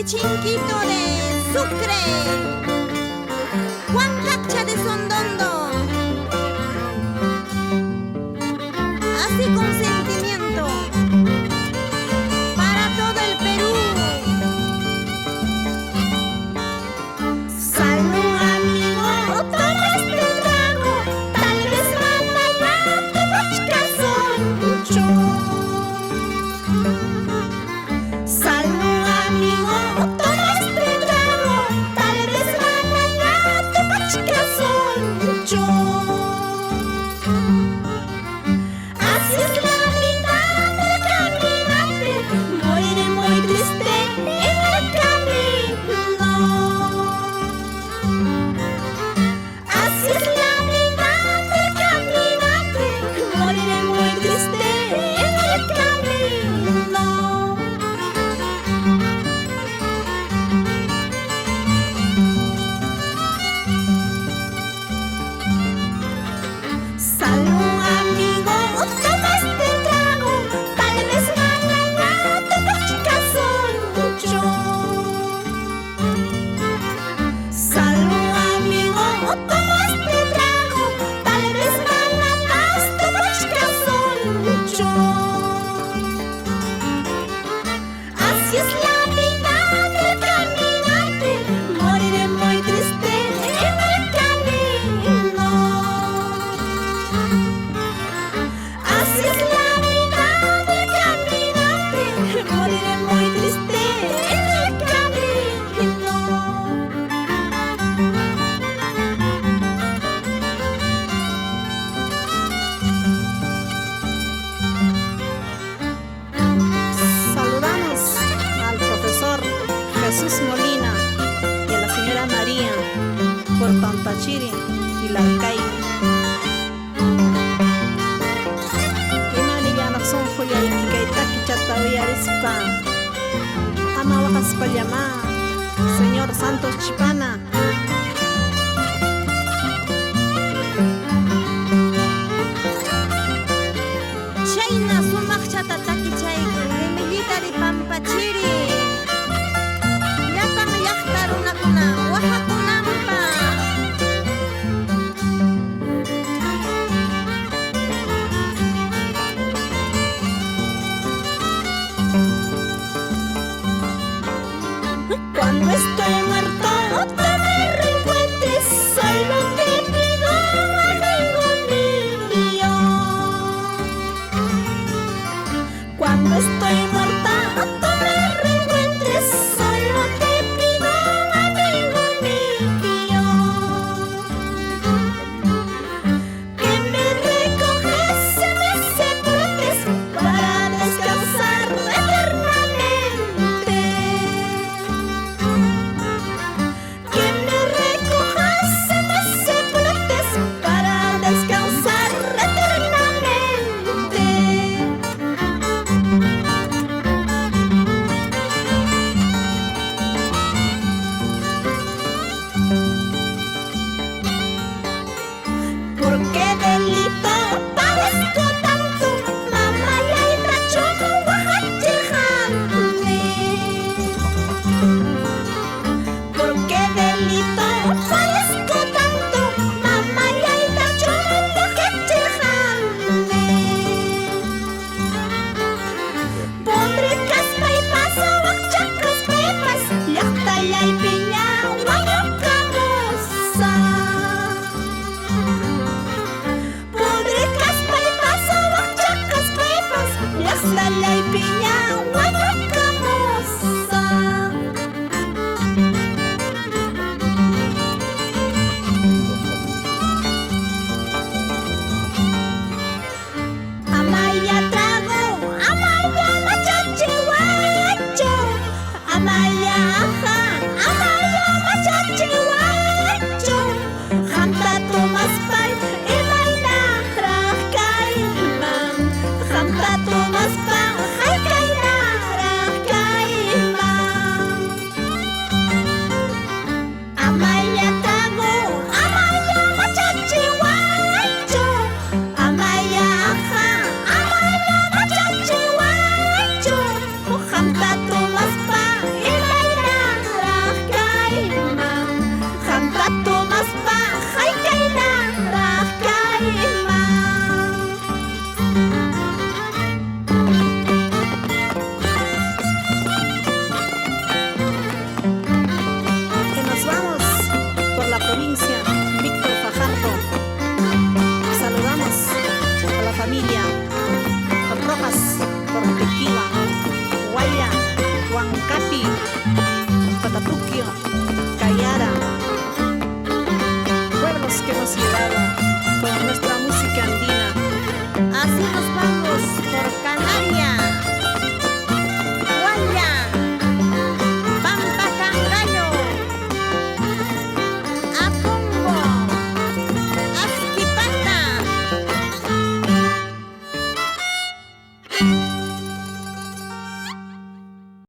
Chinquito de Sucre, Juan Cacha de Sondondo, así con sentimiento para todo el Perú. Salud amigo, toma este trago, tal vez mañana te pachcas mucho. Salud amigo, toma este trago, tal vez mañana te pachcas mucho. Así es la vida del caminante, muere muy triste en el camino. Así es la vida del caminante, moriré muy triste en el camino. Salud amigo, toma este trago, tal vez mañana te pachicas mucho. Salud amigo, toma este trago, tal vez mañana te pachicas mucho. Así es la vida del caminante, moriré muy triste en el camino. Así es la vida del caminante, moriré muy triste en el camino. Saludamos al profesor Jesús Molina y a la señora María por Pampachiri y Larcay. Imani Yanaxon Julia y Kikaitaki Chataviarispa. Ama Wajas Payamá, señor Santos Chipana. Chayna sumaq chatataki chay rimillita de Pampachiri, llapan llaqta runakuna wahakunanpa. Cuando estoy muerto, ritmos que nos llevaba con nuestra música andina. Así nos vamos por Canarias.